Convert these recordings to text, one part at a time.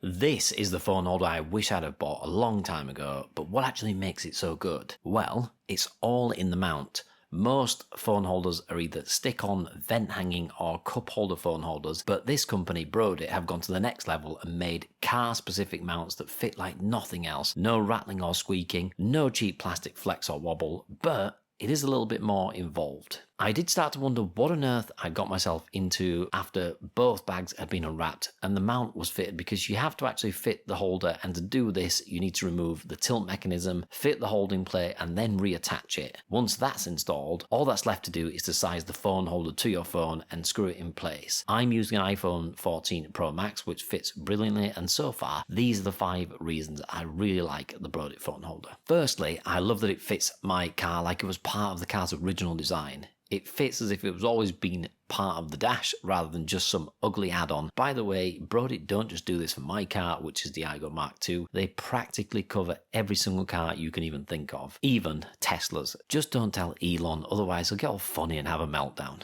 This is the phone holder I wish I'd have bought a long time ago, but what actually makes it so good? Well, it's all in the mount. Most phone holders are either stick-on, vent-hanging or cup-holder phone holders, but this company, Brodit, have gone to the next level and made car-specific mounts that fit like nothing else. No rattling or squeaking, no cheap plastic flex or wobble, but it is a little bit more involved. I did start to wonder what on earth I got myself into after both bags had been unwrapped and the mount was fitted, because you have to actually fit the holder, and to do this you need to remove the tilt mechanism, fit the holding plate and then reattach it. Once that's installed, all that's left to do is to size the phone holder to your phone and screw it in place. I'm using an iPhone 14 Pro Max which fits brilliantly, and so far these are the 5 reasons I really like the Brodit phone holder. Firstly, I love that it fits my car like it was part of the car's original design. It fits as if it was always been part of the dash rather than just some ugly add-on. By the way, Brodit don't just do this for my car, which is the Igo Mark II. They practically cover every single car you can even think of, even Teslas. Just don't tell Elon, otherwise he'll get all funny and have a meltdown.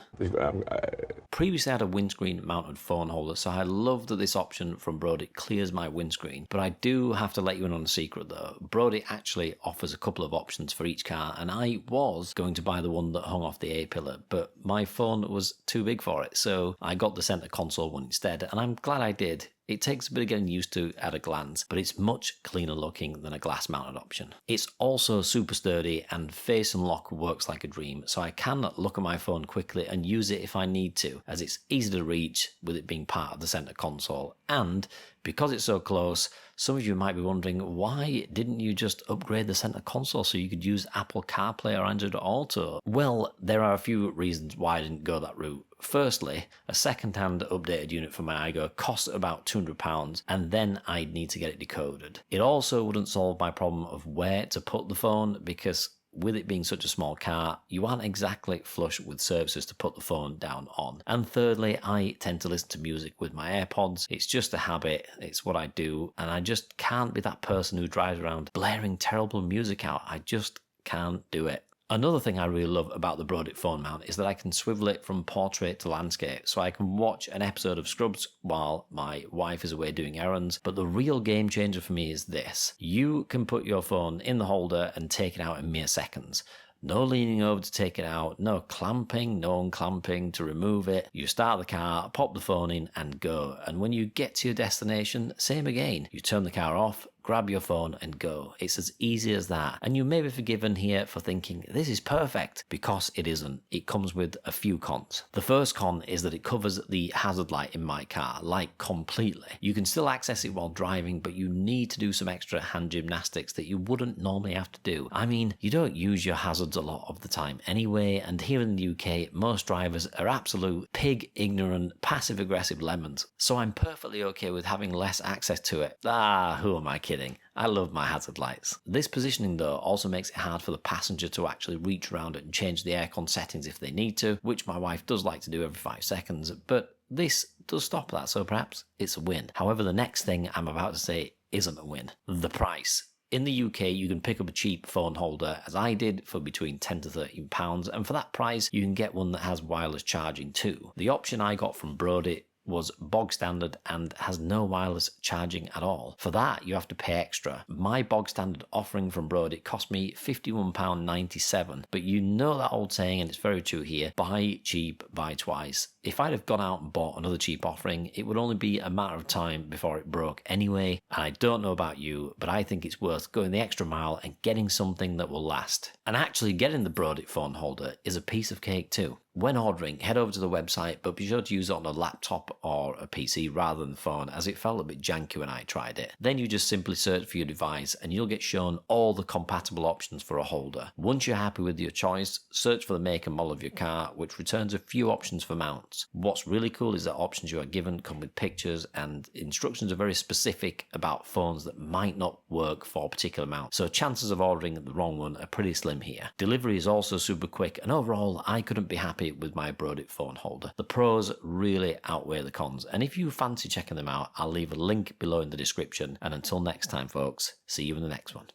Previously I had a windscreen mounted phone holder, so I love that this option from Brodit clears my windscreen, but I do have to let you in on a secret though. Brodit actually offers a couple of options for each car, and I was going to buy the one that hung off the A-pillar, but my phone was too big for it, so I got the center console one instead, and I'm glad I did. It takes a bit of getting used to at a glance, but it's much cleaner looking than a glass mounted option. It's also super sturdy, and face and lock works like a dream, so I can look at my phone quickly and use it if I need to, as it's easy to reach with it being part of the center console. And because it's so close, some of you might be wondering, why didn't you just upgrade the center console so you could use Apple CarPlay or Android Auto? Well, there are a few reasons why I didn't go that route. Firstly, a second-hand updated unit for my Igo costs about £200, and then I'd need to get it decoded. It also wouldn't solve my problem of where to put the phone, because with it being such a small car, you aren't exactly flush with services to put the phone down on. And thirdly, I tend to listen to music with my AirPods. It's just a habit, it's what I do, and I just can't be that person who drives around blaring terrible music out. I just can't do it. Another thing I really love about the Brodit phone mount is that I can swivel it from portrait to landscape, so I can watch an episode of Scrubs while my wife is away doing errands. But the real game changer for me is this. You can put your phone in the holder and take it out in mere seconds. No leaning over to take it out, no clamping, no unclamping to remove it. You start the car, pop the phone in and go. And when you get to your destination, same again. You turn the car off, grab your phone and go. It's as easy as that. And you may be forgiven here for thinking this is perfect, because it isn't. It comes with a few cons. The first con is that it covers the hazard light in my car, like completely. You can still access it while driving, but you need to do some extra hand gymnastics that you wouldn't normally have to do. I mean, you don't use your hazards a lot of the time anyway, and here in the UK, most drivers are absolute pig ignorant, passive aggressive lemons. So I'm perfectly okay with having less access to it. Who am I kidding? I love my hazard lights. This positioning though also makes it hard for the passenger to actually reach around it and change the aircon settings if they need to, which my wife does like to do every 5 seconds, but this does stop that, so perhaps it's a win. However, the next thing I'm about to say isn't a win. The price. In the UK, you can pick up a cheap phone holder, as I did, for between £10 to £13, and for that price, you can get one that has wireless charging too. The option I got from Brodit was bog standard and has no wireless charging at all. For that, you have to pay extra. My bog standard offering from Brodit cost me £51.97, but you know that old saying, and it's very true here, buy cheap, buy twice. If I'd have gone out and bought another cheap offering, it would only be a matter of time before it broke anyway, and I don't know about you, but I think it's worth going the extra mile and getting something that will last. And actually getting the Brodit phone holder is a piece of cake too. When ordering, head over to the website, but be sure to use it on a laptop or a PC rather than the phone, as it felt a bit janky when I tried it. Then you just simply search for your device and you'll get shown all the compatible options for a holder. Once you're happy with your choice, search for the make and model of your car, which returns a few options for mounts. What's really cool is that options you are given come with pictures, and instructions are very specific about phones that might not work for a particular mount, so chances of ordering the wrong one are pretty slim here. Delivery is also super quick, and overall I couldn't be happy with my Brodit phone holder. The pros really outweigh the cons, and if you fancy checking them out, I'll leave a link below in the description. And until next time folks, see you in the next one.